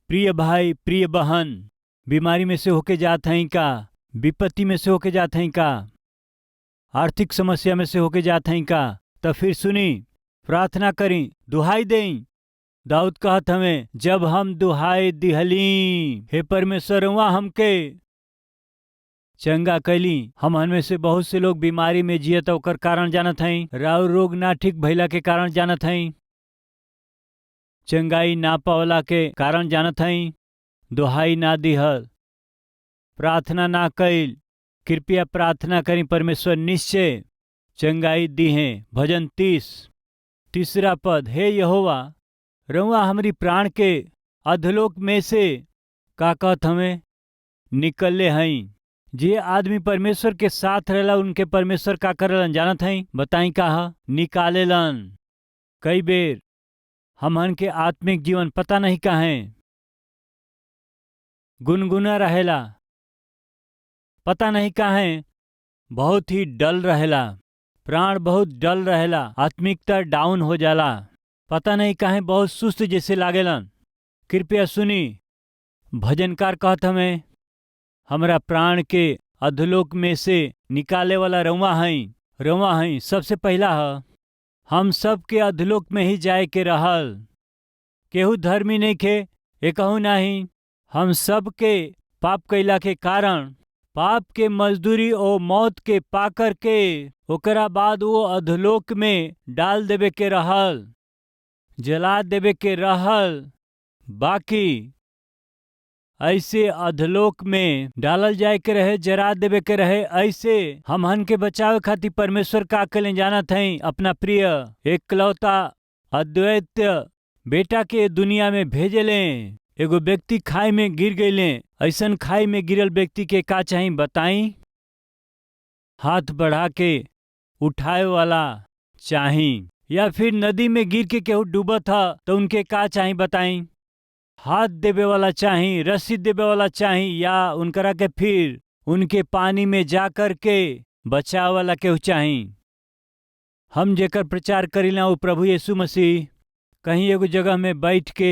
प्रिय भाई प्रिय बहन, बीमारी में से होके जात हई का, विपत्ति में से होके जात हई का, आर्थिक समस्या में से होके जात हई का, तो फिर सुनी, प्रार्थना करी, दुहाई दें। दाऊद कहत हमें, जब हम दुहाई दिहली, हे परमेश्वरवा हमके चंगा कैली। हमन में से बहुत से लोग बीमारी में जियत ओकर कारण जानत हई, राव रोग ना ठीक भइला के कारण जानत हई, चंगाई ना पावला के कारण जानत हई, दुहाई ना दिहल, प्रार्थना ना कैल। कृपया प्रार्थना करी, परमेश्वर निश्चय चंगाई दी है। भजन 30 तीसरा पद, हे यहोवा रउआ हमरी प्राण के अधलोक में से का कहत हमें निकलले हई। जे आदमी परमेश्वर के साथ रहेला उनके परमेश्वर का करेलन जानत हई, बताई का निकालेलन। कई बेर हमन के आत्मिक जीवन पता नहीं काहे गुनगुना रहेला, पता नहीं काहे बहुत ही डल रहेला, प्राण बहुत डल रहेला, आत्मिकता डाउन हो जाला, पता नहीं काहे बहुत सुस्त जैसे लागेलन। कृपया सुनी, भजनकार कहत हमें, हमरा प्राण के अधलोक में से निकाले वाला रउआ हई। रउआ हई सबसे पहला है, हम सब के अधलोक में ही जाए के रहल। केहू धर्मी नहीं खे, एकहू नहीं। हम सब के पाप कैला के कारण पाप के मजदूरी ओ मौत के पाकर के ओकरा बाद वो अधलोक में डाल देवे के रहल, जला देवे के रहल। बाकी ऐसे अधलोक में डालल जाए के रहे, जरा देवे के रहे। ऐसे हमहन के बचावे खातिर परमेश्वर का करें जानत हई, अपना प्रिय एकलौता अद्वैत बेटा के दुनिया में भेजले। एगो व्यक्ति खाई में गिर गईले, ऐसन खाई में गिरल व्यक्ति के का चाही बताई? हाथ बढ़ा के उठाए वाला चाही, या फिर नदी में गिर के केहू डूबत था तो उनके का चाही बताई? हाथ देवे वाला चाही, रस्सी देवे वाला चाही, या उनकरा के फिर उनके पानी में जा कर के बचाव वाला केहू चाही। हम जेकर प्रचार करीला वो प्रभु यीशु मसीह कहीं एगो जगह में बैठ के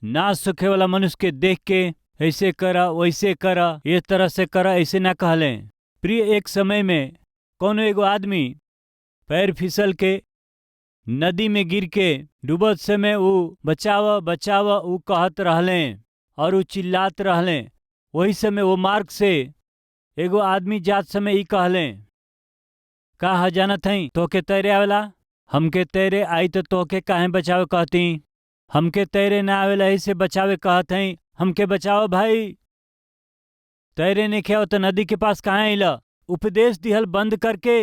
ना सूखे वाला मनुष्य के देख के ऐसे करा वैसे करा, ये तरह से करा, ऐसे ना कहले। प्रिय, एक समय में कौनो एगो आदमी पैर फिसल के नदी में गिर के डूबत समय वो बचावा बचावा वो कहत रहले और वो चिल्लात रहले। वही समय वो मार्ग से एगो आदमी जात समय ई कहले, का जानत हई तोके तैरे आवेला? हमके तैरे आई तो तोके काहे बचावे कहती? हमके तैरे ना आवेला ऐसे बचावे कहत हई, हमके बचाओ भाई। तैरे नहीं खेओ तो नदी के पास कहाँ आइला? उपदेश दिहल बंद करके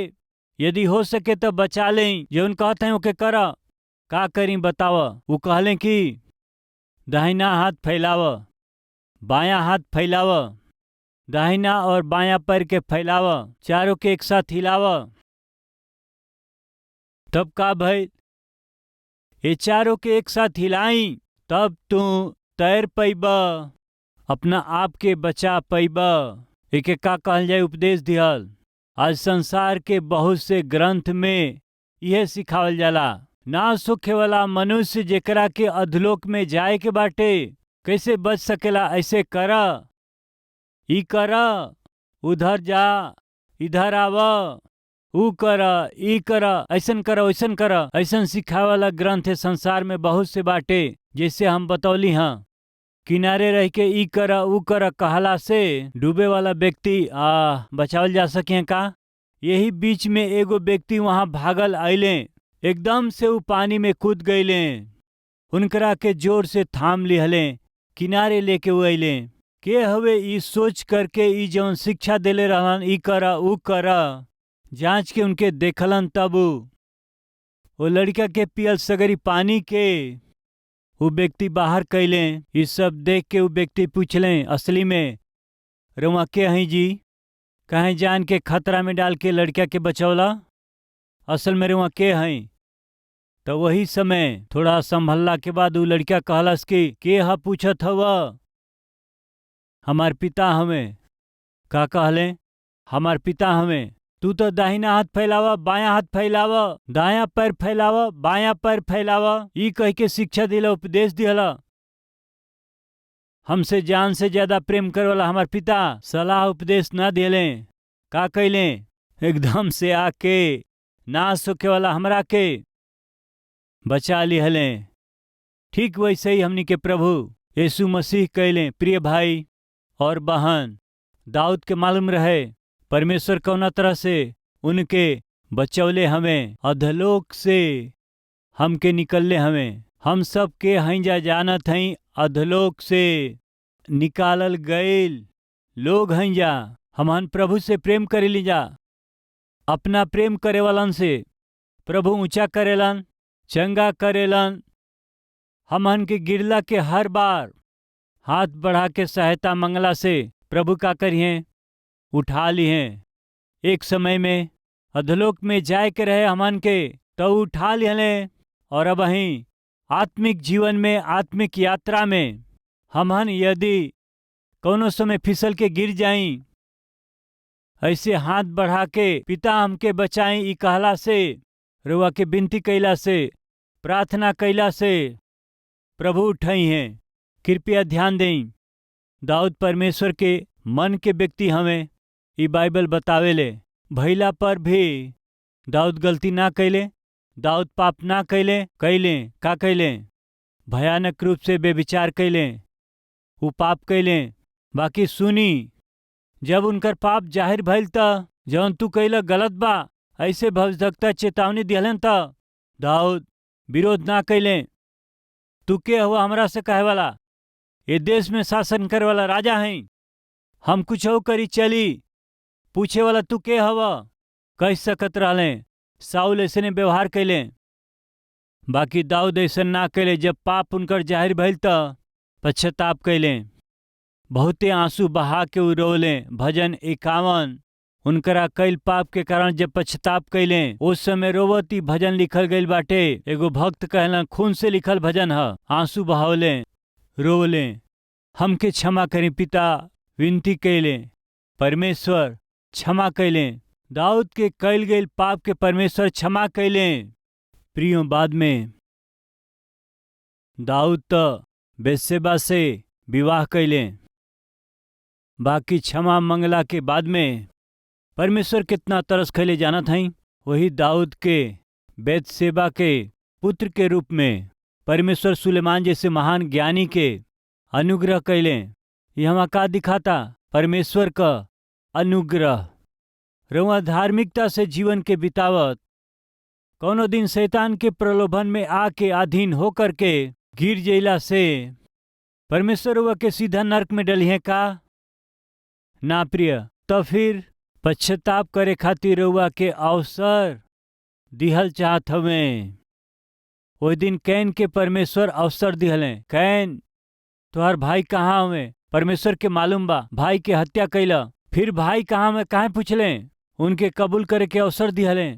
यदि हो सके तो बचा लें। जौन कहते हैं ओके करा। का करी बताव? वो कहले कि दाहिना हाथ फैलाव, बायां हाथ फैलाव, दाहिना और बायां पैर के फैलाव, चारों के एक साथ हिलाव। तब का भाई? ये चारों के एक साथ हिलाई तब तू तैर पैबा, अपना आप के बचा पैबा। एके का कहल जाए? उपदेश दिहल। आज संसार के बहुत से ग्रंथ में यह सिखावल जाला, ना सुखे वाला मनुष्य जेकरा के अधलोक में जाए के बाटे कैसे बच सकेला? ऐसे करा, ई करा, उधर जा, इधर आवा, ऊ करा, ई करा, ऐसन करा, वैसन करा, ऐसन सिखावे वाला ग्रंथ है संसार में बहुत से बाटे। जैसे हम बतौली हाँ, किनारे रह के ई करा ऊ करा कहला से डूबे वाला व्यक्ति बचावल जा सके का? यही बीच में एगो व्यक्ति वहां भागल आइले, एकदम से वो पानी में कूद गईले, उनकरा के जोर से थाम लिहले, किनारे लेके वो अइले। के हवे ई सोच करके ई जौन शिक्षा देले रहलन, ई करा ऊ करा, जांच के उनके देखलन। तब वो लड़का के पियल सगरी पानी के वो व्यक्ति बाहर कैले। ये सब देख के वो व्यक्ति पूछले, असली में रउआ के हई जी? कहीं जान के खतरा में डाल के लड़का के बचौला? असल में रउआ के हई? तो वही समय थोड़ा संभलला के बाद वो लड़का कहलस कि के हा पूछत हवा? हमार पिता हमें। का कहले? हमार पिता हमें। तू तो दाहिना हाथ फैलावा, बायां हाथ फैलावा, दायां पैर फैलावा, बायां पैर फैलावा, ई कह के शिक्षा दिला, उपदेश दिला। हमसे जान से ज्यादा प्रेम करे वाला हमार पिता सलाह उपदेश ना देले, का कैले एकदम से आके नाश होके वाला हमरा के बचा लिहले। ठीक वैसे ही हमनी के प्रभु यीशु मसीह कैले। प्रिय भाई और बहन, दाऊद के मालूम रहे परमेश्वर कौना तरह से उनके बचौले हमें अधलोक से, हमके निकलले हमें। हम सब के हईजा जानत हई अधलोक से निकालल गईल लोग हईजा। हमन प्रभु से प्रेम करेली जा। अपना प्रेम करे वालन से प्रभु ऊंचा करेलन, चंगा करेलन। हमन के गिरला के हर बार हाथ बढ़ा के सहायता मंगला से प्रभु का करिए उठा लिए। एक समय में अधलोक में जाए के रहे हमन के तो उठा लिहले, और अब वहीं आत्मिक जीवन में, आत्मिक यात्रा में हमन यदि कोनो समय फिसल के गिर जाई, ऐसे हाथ बढ़ा के पिता हमके बचाई ई कहला से, रुआ के विनती कैला से, प्रार्थना कैला से प्रभु उठाई हैं। कृपया ध्यान दें, दाऊद परमेश्वर के मन के व्यक्ति हमें ई बाइबल बतावेले। भैला पर भी दाऊद गलती ना कैले, दाऊद पाप ना कैले। का कैले? भयानक रूप से बेविचार कैले, वो पाप कैले। बाकी सुनी, जब उनकर पाप जाहिर भइल त जौन तू कैला गलत बा ऐसे भविष्यवक्ता चेतावनी दिहलन त दाऊद विरोध ना कैले। तू के हुआ हमरा से कहे वाला? ये देश में शासन करे वाला राजा है, हम कुछ हो करी चली पूछे वाला तू के हवा? कह सकत रहले साउल ऐसे व्यवहार कैले। बाकी दाऊद ऐसा ना कैले। जब पाप उनकर जाहिर भइल त पश्चाताप कैले, बहुते आंसू बहा के उ रोले। भजन 51 उनकरा कैल पाप के कारण जब पश्चाताप कैले उस समय रोवती भजन लिखल गईल बाटे। एगो भक्त कहलन खून से लिखल भजन ह, आंसू बहावले, रोवले, हमके क्षमा करी पिता विनती कैले। परमेश्वर क्षमा कैले। दाऊद के कैल गईल पाप के परमेश्वर क्षमा कैले। प्रियो, बाद में दाऊद त बेतशेबा से विवाह कैले। बाकी क्षमा मंगला के बाद में परमेश्वर कितना तरस खैले जानत हई। वही दाऊद के बेतशेबा के पुत्र के रूप में परमेश्वर सुलेमान जैसे महान ज्ञानी के अनुग्रह कैले। यहाँ का दिखाता? परमेश्वर का अनुग्रह। रउआ धार्मिकता से जीवन के बितावत कौनो दिन शैतान के प्रलोभन में आके अधीन होकर के गिर जइला से परमेश्वर रउआ के सीधा नरक में डलिहे का? ना प्रिय। तो फिर पश्चाताप करे खातिर रउआ के अवसर दिहल चाहत हवे। वो दिन कैन के परमेश्वर अवसर दिहले। कैन तुहार भाई कहाँ हवे? परमेश्वर के मालूम बा भाई के हत्या कैला। फिर भाई कहाँ में काहे पूछले? उनके कबूल करे के अवसर दिहले।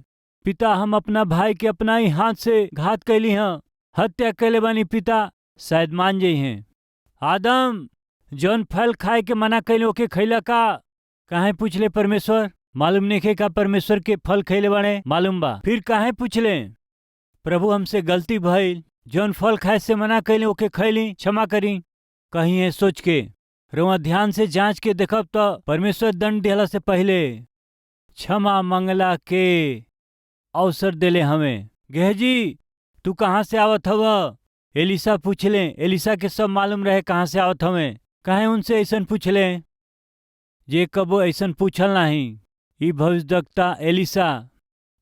पिता, हम अपना भाई के अपना ही हाथ से घात कैली हैं, हत्या कैले बानी पिता, शायद मान जाइ हैं। आदम जौन फल खाए के मना कैले ओके खैला का? काहे पूछले परमेश्वर? मालूम नहीं का परमेश्वर के फल खैले बाने? मालूम बा, फिर काहे पूछले? प्रभु हमसे गलती भइल, जौन फल खाए से मना कैले ओके खैली, क्षमा करी। कहीं है सोच के रुआ ध्यान से जांच के देखब तो परमेश्वर दंड दिहला से पहले क्षमा मंगला के अवसर देले हमें। गेहजी, तू कहाँ से आवत हव? एलिसा पूछले। एलिसा के सब मालूम रहे कहाँ से आवत हमें। काहे उनसे ऐसन पूछले जे कबो ऐसन पूछल नहीं। ई भविष्यवक्ता एलिसा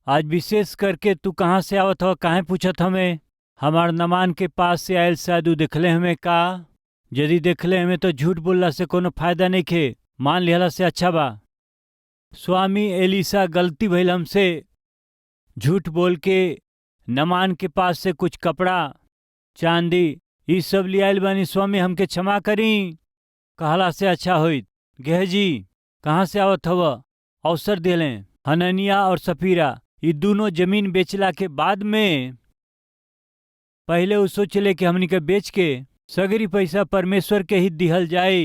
आज विशेष करके तू कहाँ से आवत हव काहे पूछत हमें? हमार नमान के पास से आयल शायद देखले हमें का? यदि देखले हमें तो झूठ बोलला से कोनो फायदा नहीं खे, मान लिहला से अच्छा बा। स्वामी एलिसा, गलती भइल हमसे, झूठ बोल के नमान के पास से कुछ कपड़ा चांदी ये सब लियाल बानी, स्वामी हमके क्षमा करी कहला से अच्छा होइत। गेहजी, कहाँ से आवत हव? अवसर दिले। हननिया और सफीरा ये दोनों जमीन बेचला के बाद में पहले वो सोचले कि हमनी के बेच के सगरी पैसा परमेश्वर के ही दिहल जाए।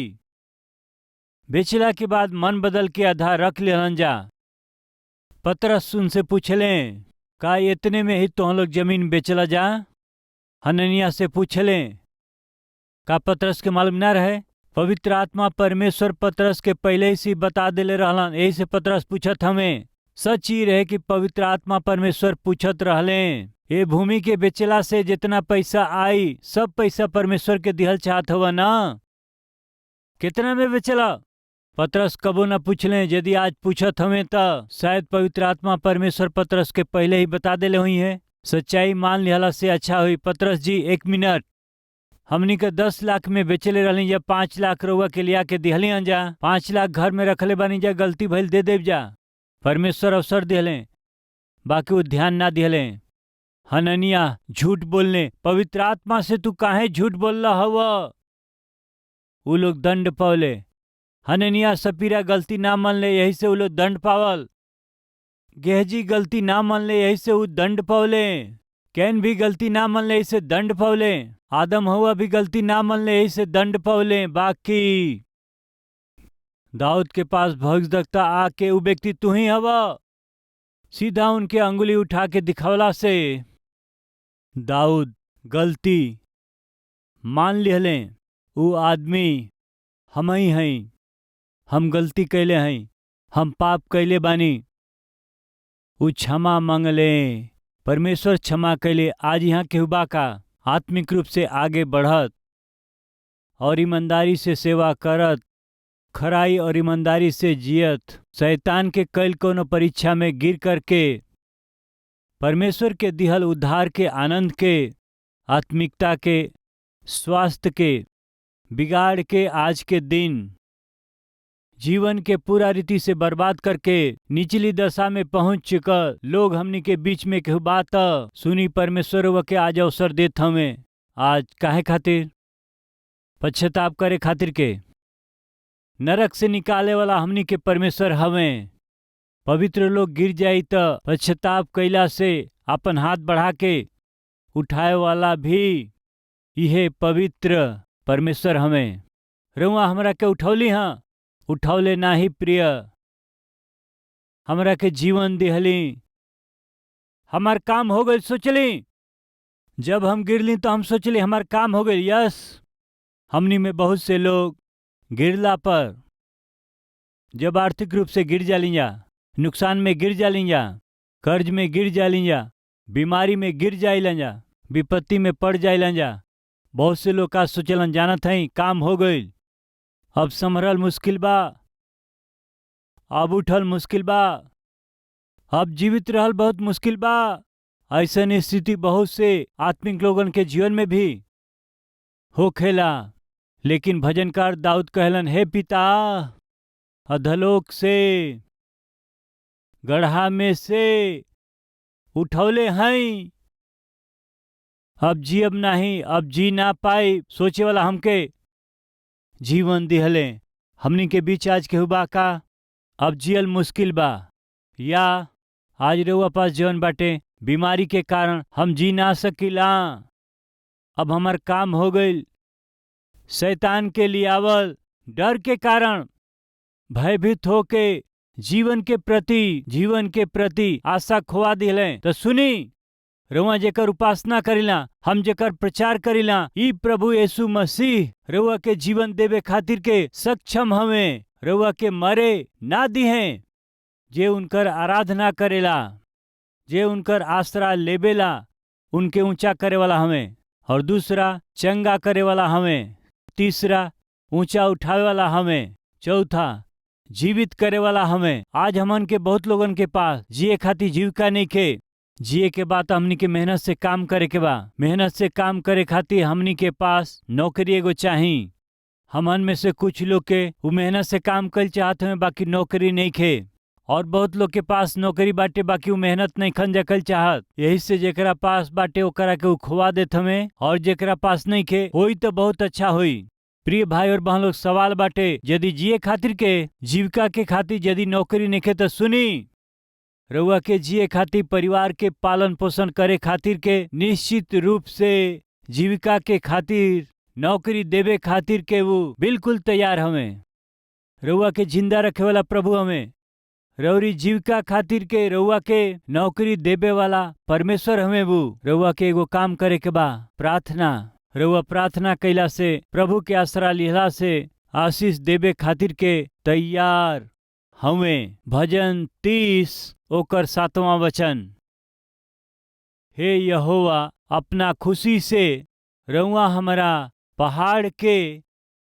बेचला के बाद मन बदल के आधा रख लेहन जा। पतरस उनसे पूछले, का इतने में ही तो लोग जमीन बेचला जा? हननिया से पूछले, का पतरस के मालूम ना रहे? पवित्र आत्मा परमेश्वर पतरस के पहले ही से बता देले रहलन। यही से पतरस पूछत हमें। सच ही रहे कि पवित्र आत्मा परमेश्वर पूछत रहले, ये भूमि के बेचला से जितना पैसा आई सब पैसा परमेश्वर के दिहल चाहत हुआ ना, कितना में बेचला? पतरस कबो न पूछले। यदि आज पूछत हमें तो शायद पवित्र आत्मा परमेश्वर पतरस के पहले ही बता देले हुई है। सच्चाई मान लिहला से अच्छा हुई। पतरस जी 1 मिनट, हमनी के 10 लाख में बेचले रहली जा, 5 लाख रउआ के लिया के दिहली जा, 5 लाख घर में रखले बानी जा, गलती भइल दे देव जा। परमेश्वर अवसर दिहले, बाकी वो ध्यान ना दिहले। हननिया झूठ बोलने, पवित्र आत्मा से तू काहे झूठ बोल रहा हवा? वो लोग दंड पावले। हननिया सपीरा गलती ना मान ले, यही से वो लोग दंड पावल। गेहजी गलती ना मान ले, यही से वो दंड पावले। कैन भी गलती ना मान ले, यही से दंड पावले। आदम हवा भी गलती ना मान ले, यही से दंड पावले। बाकी दाऊद के पास भविष्यवक्ता आके वो व्यक्ति तू ही हवा, सीधा उनके अंगुली उठा के दिखावला से दाऊद गलती मान लिहले। वो आदमी हम ही हैं, हम गलती कैले हैं, हम पाप कैले बानी। वो क्षमा मांगले, परमेश्वर क्षमा कैले। आज यहाँ के हुबा का आत्मिक रूप से आगे बढ़त और ईमानदारी से सेवा करत, खराई और ईमानदारी से जियत, शैतान के कैल कोनो परीक्षा में गिर करके परमेश्वर के दिहल उद्धार के आनंद के, आत्मिकता के, स्वास्थ्य के बिगाड़ के आज के दिन जीवन के पूरा रीति से बर्बाद करके निचली दशा में पहुंच चुका लोग हमनी के बीच में केहू बात सुनी परमेश्वर व के आज अवसर देत हमें। आज काहे खातिर? पश्चाताप करे खातिर के। नरक से निकाले वाला हमनी के परमेश्वर हमें। पवित्र लोग गिर जाई तो पश्चाताप कैला से अपन हाथ बढ़ा के उठाए वाला भी यह पवित्र परमेश्वर हमें। रउआ हमरा के उठौली हाँ, उठौले ना ही प्रिय, हमरा के जीवन दिहली, हमार काम हो गई। सोचली जब हम गिरली तो हम सोचली हमार काम हो गई। यस, हमनी में बहुत से लोग गिरला पर जब आर्थिक रूप से गिर जाली जा, नुकसान में गिर जाली जा, कर्ज में गिर जाली जा, बीमारी में गिर जाइलन जा, विपत्ति में पड़ जाइलन जा, बहुत से लोग का सोचलन जानत हैं काम हो गई, अब संभरल मुश्किल बा, अब उठल मुश्किल बा, अब जीवित रहल बहुत मुश्किल बा। ऐसन स्थिति बहुत से आत्मिक लोगन के जीवन में भी होखेला। लेकिन भजनकार दाऊद कहलन, हे पिता, अधलोक से, गढ़ा में से उठौले हैं, अब जियब नहीं, अब जी ना पाई। सोचे वाला हमके जीवन दिहले। हमनी के बीच आज के हुबा का अब जियल मुश्किल बा, या आज रउआ पास जीवन बाटे, बीमारी के कारण हम जी ना सकीला, अब हमार काम हो गई। शैतान के लियावल डर के कारण भयभीत होके जीवन के प्रति आशा खोआ दिले। तो सुनी, रउआ जेकर उपासना करिला, हम जेकर प्रचार करिला, ई प्रभु यीशु मसीह रउआ के जीवन देवे खातिर के सक्षम हमें, रउआ के मरे ना दिहे। जे उनकर आराधना करेला, जे उनकर आसरा लेबेला, उनके ऊंचा करे वाला हमें। और दूसरा, चंगा करे वाला हमें। तीसरा, ऊंचा उठावे वाला हमें। चौथा, जीवित करे वाला हमें। आज हमन के बहुत लोगन के पास जिए खातिर जीविका नहीं के। जिए के बाद हमनी के मेहनत से काम करे के बा। मेहनत से काम करे खातिर हमनी के पास नौकरी एगो चाही। हमन में से कुछ लोग के वो मेहनत से काम कर चाहत हमें, बाकी नौकरी नहीं खे। और बहुत लोग के पास नौकरी बाटे, बाकी वो मेहनत नहीं खन जकल चाहत। यही से जेकरा पास बाटे ओकरा के खुआ देत हमें, और जेकरा पास नहीं खे होई तो बहुत अच्छा होई। प्रिय भाई और बहन लोग, सवाल बाटे, यदि जिए खातिर के, जीविका के खातिर यदि नौकरी नहीं खे तो सुनी, रउआ के जिए खातिर, परिवार के पालन पोषण करे खातिर के, निश्चित रूप से जीविका के खातिर नौकरी देवे खातिर के वो बिल्कुल तैयार हमें। रउआ के जिंदा रखे वाला प्रभु हमें, रउरी जीविका खातिर के रउआ के नौकरी देवे वाला परमेश्वर हमें। वो रउआ के एगो काम करे के बा, प्रार्थना। रउआ प्रार्थना कैला से, प्रभु के आसरा लिहला से आशीष देवे खातिर के तैयार हमें। भजन 30 ओकर 7वां वचन। हे यहोवा, अपना खुशी से रउआ हमारा पहाड़ के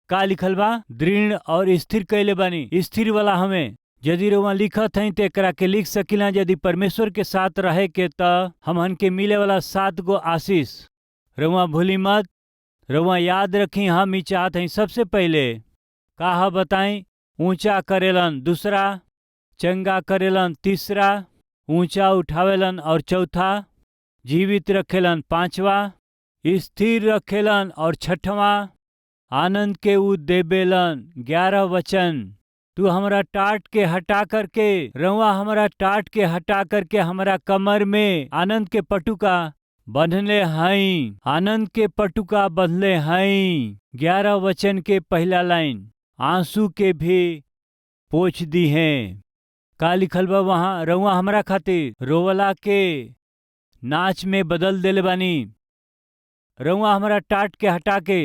का लिखल बा दृढ़ और स्थिर कैले बानी। स्थिर वाला हमें यदि रउआ लिखत हई तो एकरा के लिख सकिला। यदि परमेश्वर के साथ रहे के त हमहन के मिले वाला 7 गो आशीष रउआ भूली मत। रउआ याद रखी। हम ही चाहत हई सबसे पहले का बताई। ऊंचा करेलन दूसरा, चंगा करेलन तीसरा, ऊंचा उठावेलन और चौथा, जीवित रखेलन पांचवा, स्थिर रखेलन और छठवां, आनंद के ऊ देबेलन 11 वचन। तू हमारा टाट के हटा करके रउआ हमारा टाट के हटा करके हमारा कमर में आनंद के पटुका बंधले हई। आनंद के पटुका बंधले हई। 11 वचन के पहला लाइन। आंसू के भी पोंछ दी हैं। का लिखल बा वहां। रउआ हमरा खातिर रोवला के नाच में बदल देले बानी। रउआ हमारा टाट के हटा के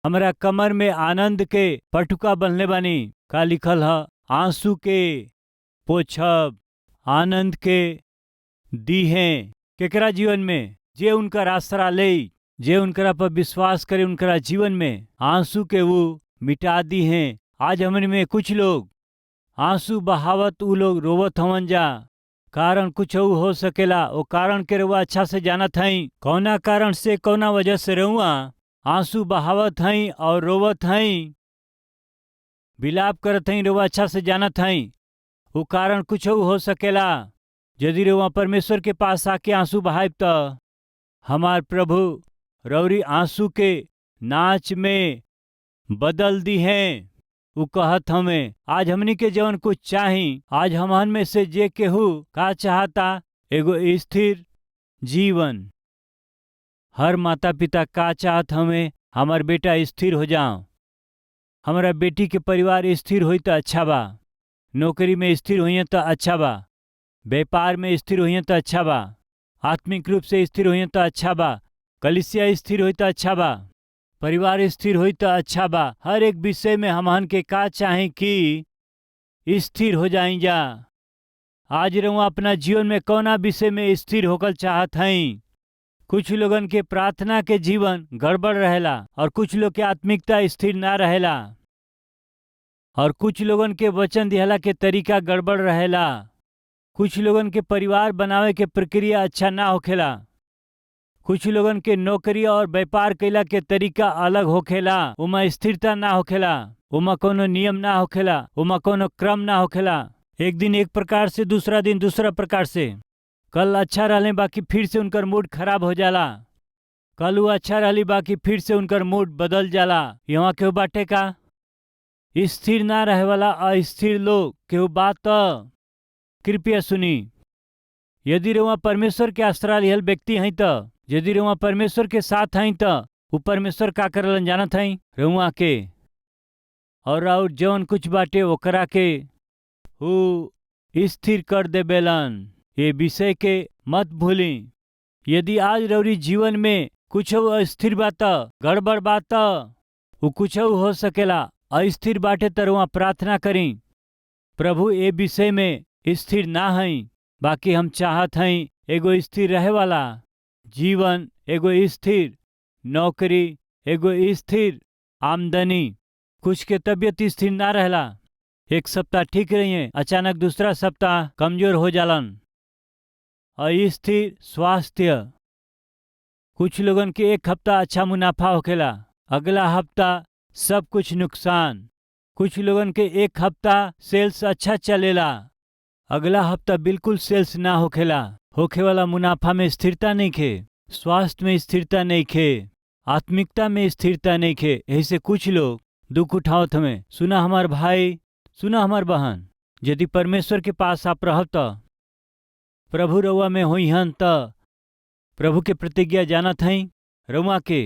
हमारा कमर में आनंद के पटुका बंधले बानी। का लिखल ह। आंसू के पोछब, आनंद के दी हैं। केकरा जीवन में जे उनका आसरा ले, जे उनकरा पर विश्वास करे, उनकरा जीवन में आंसू के वो मिटा दी हैं। आज हमन में कुछ लोग आंसू बहावत उ लोग रोवत हवन जा। कारण कुछ हो सकेला। वो कारण के रउआ अच्छा से जानत हई। कौना कारण से कौना वजह से रउआ आंसू बहावत हई और रोवत हई, विलाप करत हई, रउआ अच्छा से जानत हई। वो कारण कुछ हो सकेला। यदि रउआ परमेश्वर के पास आके आंसू बहाइब त हमार प्रभु रौरी आंसू के नाच में बदल दी हैं। वो कहत हमें आज हमनी के जवन कुछ चाही, आज हमहन में से जे केहू का चाहता एगो स्थिर जीवन। हर माता पिता का चाहत हमें हमार बेटा स्थिर हो जाओ, हमारा बेटी के परिवार स्थिर होई तो अच्छा बा, नौकरी में स्थिर होइए तो अच्छा बा, व्यापार में स्थिर होइए तो अच्छा बा, आत्मिक रूप से स्थिर होइए तो अच्छा बा, कलिसिया स्थिर होई तो अच्छा बा, परिवार स्थिर होई तो अच्छा बा। हर एक विषय में हमहन के का चाहे कि स्थिर हो जाई जा। आज रउआ अपना जीवन में कौना विषय में स्थिर होकर चाहत हई। कुछ लोगन के प्रार्थना के जीवन गड़बड़ रहेला और कुछ लोग के आत्मिकता स्थिर ना रहेला और कुछ लोगन के वचन दिहला के तरीका गड़बड़ रहेला। कुछ लोगन के परिवार बनावे के प्रक्रिया अच्छा ना होखेला। कुछ लोगन के नौकरी और व्यापार कैला के तरीका अलग होखेला। उमा स्थिरता ना होखेला, उमा कोनो नियम ना होखेला, उमा कोनो क्रम ना होखेला। एक दिन एक प्रकार से, दूसरा दिन दूसरा प्रकार से। कल अच्छा रहले बाकी फिर से उनकर मूड खराब हो जाला। कल वो अच्छा रहली बाकी फिर से उनकर मूड बदल जाला। यहाँ केहू बाटे का स्थिर ना रहे वाला अस्थिर लोग केहू बात त कृपया सुनी। यदि रउआ परमेश्वर के आश्रय लिहल व्यक्ति हई त, यदि रउआ परमेश्वर के साथ हई त वो परमेश्वर का करलन जानत हई। रउआ के और जौन कुछ बाटे ओकरा के वो स्थिर कर देबेलन। ये विषय के मत भूली। यदि आज रउरी जीवन में कुछ अस्थिर बात, गड़बड़ बात, वो कुछ हो सकेला। अस्थिर बाटे त रउआ प्रार्थना करी, प्रभु ये विषय में स्थिर ना हई, बाकी हम चाहत हई एगो स्थिर रहे वाला जीवन, एगो स्थिर नौकरी, एगो स्थिर आमदनी। कुछ के तबीयत स्थिर ना रहला। एक सप्ताह ठीक रहिए, अचानक दूसरा सप्ताह कमजोर हो जालन। अस्थिर स्वास्थ्य। कुछ लोगन के एक हफ्ता अच्छा मुनाफा होखेला, अगला हफ्ता सब कुछ नुकसान। कुछ लोगन के एक हफ्ता सेल्स अच्छा चलेला, अगला हफ्ता बिल्कुल सेल्स ना होखेला। होखे वाला मुनाफा में स्थिरता नहीं खे, स्वास्थ्य में स्थिरता नहीं खे, आत्मिकता में स्थिरता नहीं खे। ऐसे कुछ लोग दुख उठावत हमें। सुना हमार भाई, सुना हमार बहन, यदि परमेश्वर के पास आप रहब त प्रभु रउआ में होई हन त प्रभु के प्रतिज्ञा जानत हई रउआ के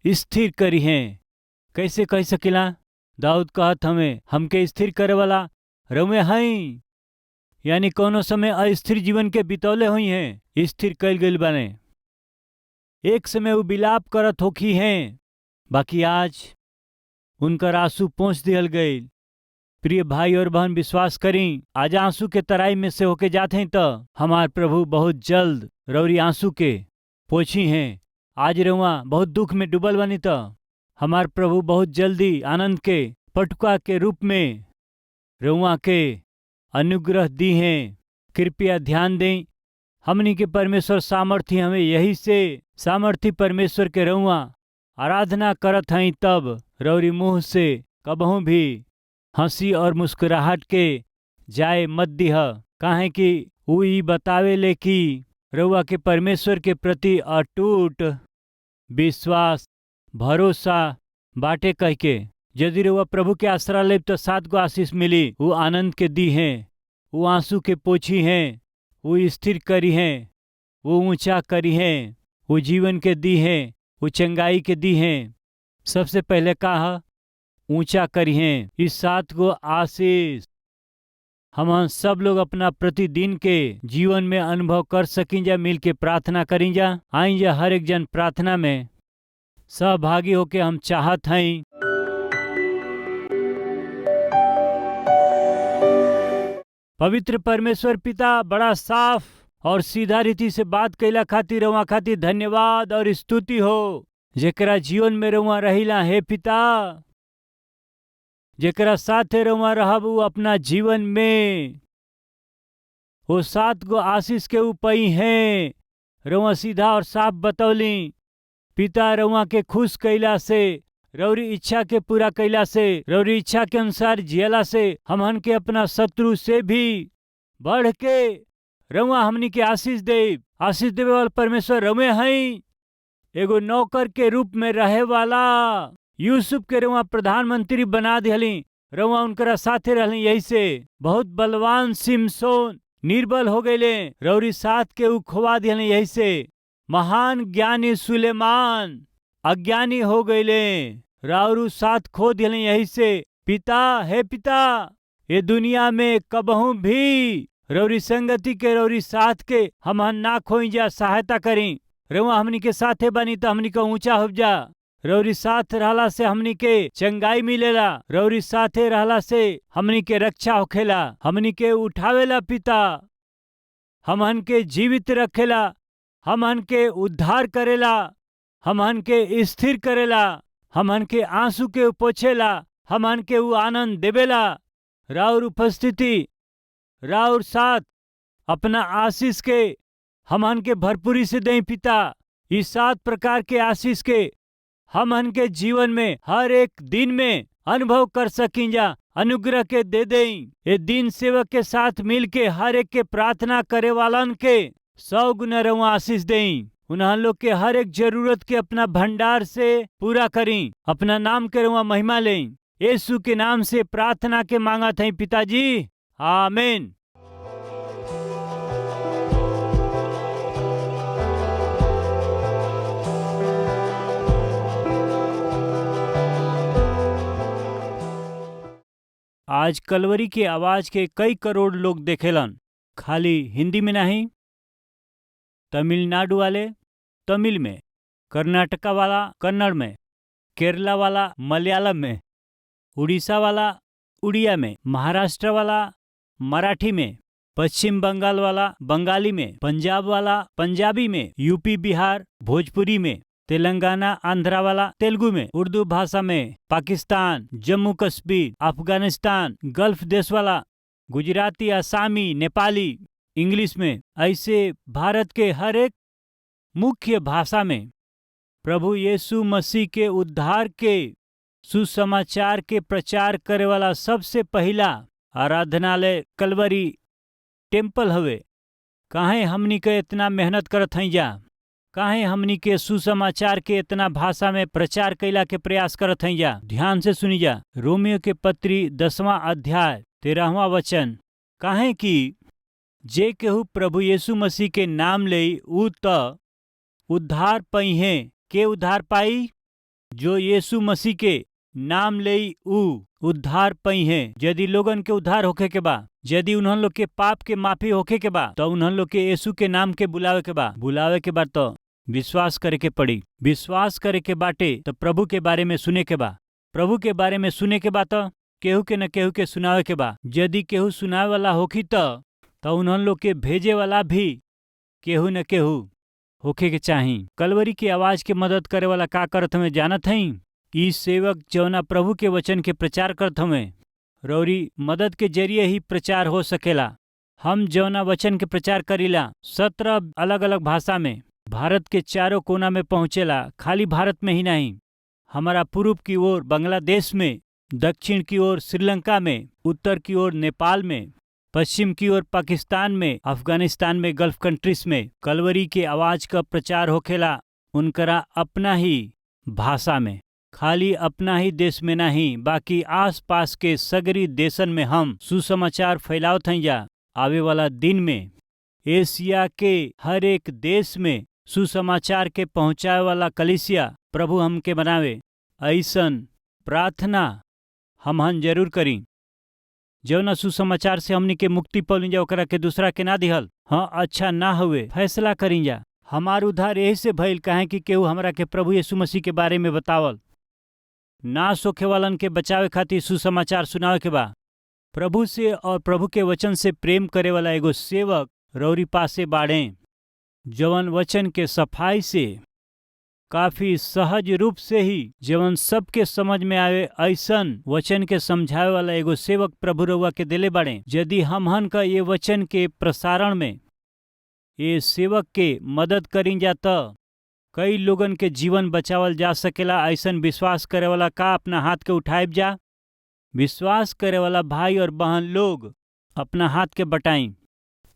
स्थिर करी हैं। कैसे कह सकिला? दाऊद कहत हमें हमके स्थिर करे वाला रउए हई। यानी कोनो समय अस्थिर जीवन के बितौले हुई हैं, स्थिर कैल गइल बने। एक समय वो विलाप करत होखी हैं, बाकी आज उनकर आंसू पोंछ दिहल गई। प्रिय भाई और बहन, विश्वास करी आज आंसू के तराई में से होके जाते हैं तो हमार प्रभु बहुत जल्द रौरी आंसू के पोछी हैं। आज रउआ बहुत दुख में डूबल बनी तो हमार प्रभु बहुत जल्दी आनंद के पटुका के रूप में रउआ के अनुग्रह दी हैं। कृपया ध्यान दें, हमनी के परमेश्वर सामर्थी हमें यही से सामर्थी परमेश्वर के रउआ आराधना करत हई तब रौरी मुंह से कबहू भी हंसी और मुस्कुराहट के जाए मत दिह, काहे कि ऊ ई बतावे ले कि रउआ के परमेश्वर के प्रति अटूट विश्वास भरोसा बाटे कह के। यदि रउआ प्रभु के आसरा ले तो 7 गो आशीष मिली। वो आनंद के दी हैं, वो आंसू के पोछी हैं, वो स्थिर करी हैं, वो ऊंचा करी हैं, वो जीवन के दी हैं, वो चंगाई के दी हैं। सबसे पहले कहा ऊंचा करी हैं। इस 7 गो आशीष हम सब लोग अपना प्रतिदिन के जीवन में अनुभव कर सकें जा। मिल के प्रार्थना करें जा। आई जा हर एक जन प्रार्थना में सहभागी होके हम चाहत हैं। पवित्र परमेश्वर पिता, बड़ा साफ और सीधा रीति से बात कैला खातिर रउआ खातिर धन्यवाद और स्तुति हो। जेकरा जीवन में रउआ रहिला हे पिता, जेकरा साथे रउआ रहब उ अपना जीवन में वो 7 गो आशीष के उपई हैं। रउआ सीधा और साफ बतौली पिता, रउआ के खुश कैला से, रौरी इच्छा के पूरा कैला से, रौरी इच्छा के अनुसार जियला से हमहन के अपना शत्रु से भी बढ़ के रउआ हमनी के आशीष दे। आशीष देवे वाला परमेश्वर रउए हई। एगो नौकर के रूप में रहे वाला यूसुफ के रउआ प्रधानमंत्री बना दिहली। रउआ उनकरा साथे रहली। यही से बहुत बलवान सिमसोन निर्बल हो गए, रौरी साथ के उखवा दिहली। यही से महान ज्ञानी सुलेमान अज्ञानी हो गए, राउरू साथ खो दिले। यही से पिता, हे पिता, ये दुनिया में कबहू भी रौरी संगति के, रौरी साथ के हम ना खोई जा। सहायता करी। रउआ हमनी के साथे बनी तो हमनी का ऊंचा हो जा। रौरी साथ रहला से हमनी के चंगाई मिलेला। रौरी साथे रहला से हमनी के रक्षा होखेला, हमनी के उठावेला पिता, हमहन के जीवित रखेला, हमहन के उद्धार करेला, हमहन के स्थिर करेला, हमहन के आंसू के पोछेला, हमहन के उ आनंद देवेला। राउर उपस्थिति, राउर साथ, अपना आशीष के हमहन के भरपूरी से दें पिता। इस 7 प्रकार के आशीष के हमहन के जीवन में हर एक दिन में अनुभव कर सकें जा। अनुग्रह के दे दें। ये दिन सेवक के साथ मिल के हर एक के प्रार्थना करे वालन के 100 गुना रउआ आशीष दें। उन्हें लोग के हर एक जरूरत के अपना भंडार से पूरा करें। अपना नाम के रउआ महिमा लें। यीशु के नाम से प्रार्थना के मांगत हैं पिताजी, आमीन। आज कलवरी के आवाज के कई करोड़ लोग देखेलन। खाली हिंदी में नहीं, तमिलनाडु वाले तमिल में, कर्नाटका वाला कन्नड़ में, केरला वाला मलयालम में, उड़ीसा वाला उड़िया में, महाराष्ट्र वाला मराठी में, पश्चिम बंगाल वाला बंगाली में, पंजाब वाला पंजाबी में, यूपी बिहार भोजपुरी में, तेलंगाना आंध्रा वाला तेलुगु में, उर्दू भाषा में, पाकिस्तान, जम्मू कश्मीर, अफगानिस्तान, गल्फ देश वाला गुजराती, आसामी, नेपाली, इंग्लिश में, ऐसे भारत के हर एक मुख्य भाषा में प्रभु यीशु मसीह के उद्धार के सुसमाचार के प्रचार करे वाला सबसे पहला आराधनालय कलवरी टेम्पल हवे। काहे हमनी के इतना मेहनत करत हई जा, काहे हमनी के सुसमाचार के इतना भाषा में प्रचार कैला के प्रयास करत हई जा। ध्यान से सुनी जा। रोमियो के पत्री 10वां अध्याय 13वां वचन, काहे कि जे केहू प्रभु यीशु मसीह के नाम ले ऊ त उद्धार पाई है। के उद्धार पाई? जो यीशु मसीह के नाम ले ऊ उद्धार पाई है। यदि लोगन के उद्धार होखे के बा, यदि उन्हन लोग के पाप के माफी होखे के बा, तो उन्हन लोग के यीशु के नाम के बुलावे के बा। बुलावे के बा तो विश्वास करे के पड़ी। विश्वास करे के बाटे तो प्रभु के बारे में सुने के बा। प्रभु के बारे में सुने के बा त केहू के न केहू के सुनावे के बा। यदि केहू सुनावे वाला होखी त उन्हन लोग के भेजे वाला भी केहू न केहू होखे के चाही। कलवरी की आवाज के मदद करे वाला का करत हमें जानत हई? ई सेवक जौना प्रभु के वचन के प्रचार करत हमें, रौरी मदद के जरिए ही प्रचार हो सकेला। हम जौना वचन के प्रचार करीला 17 अलग अलग भाषा में भारत के चारों कोना में पहुँचेला। खाली भारत में ही नहीं, हमारा पूर्व की ओर बांग्लादेश में, दक्षिण की ओर श्रीलंका में, उत्तर की ओर नेपाल में, पश्चिम की ओर पाकिस्तान में, अफगानिस्तान में, गल्फ कंट्रीज में कलवरी के आवाज का प्रचार होखेला। उनकरा अपना ही भाषा में, खाली अपना ही देश में नहीं बाकी आस पास के सगरी देशन में हम सुसमाचार फैलावत हई जा। आवे वाला दिन में एशिया के हर एक देश में सुसमाचार के पहुँचाए वाला कलीसिया प्रभु हमके बनावे, ऐसन प्रार्थना हमहन जरूर करी। जौना सुसमाचार से हमनी के मुक्ति पौली जा ओकरा के दूसरा के ना दिहल, हाँ अच्छा ना हुए फैसला करी जा। हमार उद्धार यही से भइल काहे कि केहू हमरा के प्रभु यीशु मसीह के बारे में बतावल। नाश होखे वालन के बचावे खातिर सुसमाचार सुनावे के बा। प्रभु से और प्रभु के वचन से प्रेम करे वाला एगो सेवक रौरी पासे बाड़े, जवन वचन के सफाई से काफी सहज रूप से ही जवन सबके समझ में आवे ऐसन वचन के समझावे वाला एगो सेवक प्रभु रउआ के देले बाड़े। यदि हमहन का ये वचन के प्रसारण में ये सेवक के मदद करी जा त कई लोगन के जीवन बचावल जा सकेला। ऐसन विश्वास करे वाला का अपना हाथ के उठाइब जा। विश्वास करे वाला भाई और बहन लोग अपना हाथ के बटाई।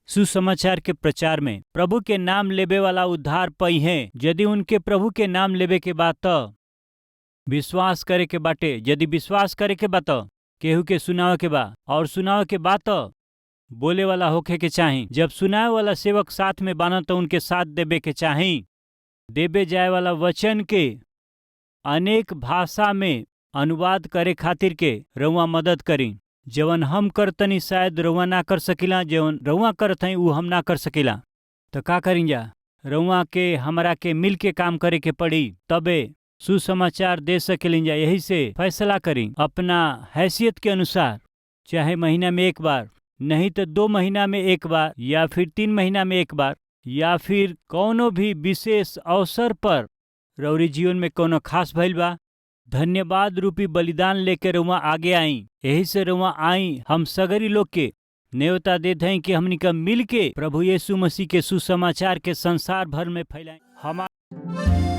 सुसमाचार के प्रचार में प्रभु के नाम लेबे वाला उद्धार पई है। यदि उनके प्रभु के नाम लेबे के बात त विश्वास करे के बाटे। यदि विश्वास करे के बात केहू के सुनावे के बा और सुनावे के बात बोले वाला होखे के चाही। जब सुनावे वाला सेवक साथ में बाना तो उनके साथ देबे के चाही। देबे जाए वाला वचन के अनेक भाषा में अनुवाद करे खातिर के रउआ मदद करी। जवन हम करतनी शायद रउआ ना कर सकिला, जवन रउआ करत हई उ हम ना कर सकिला। तो का करी जा? रउआ के हमरा के मिल के काम करे के पड़ी, तबे सुसमाचार दे सकेलिन जा। यही से फैसला करी अपना हैसियत के अनुसार, चाहे महीना में एक बार, नहीं तो 2 महीना में एक बार, या फिर 3 महीना में एक बार, या फिर कौनो भी विशेष अवसर पर रउरी जीवन में कोनो खास भइल बा, धन्यवाद रूपी बलिदान लेके रउआ आगे आई। यही से रउआ आई हम सगरी लोग के न्योता देत हई कि हमनी का मिल के प्रभु यीशु मसीह के सुसमाचार के संसार भर में फैलाएं। हमार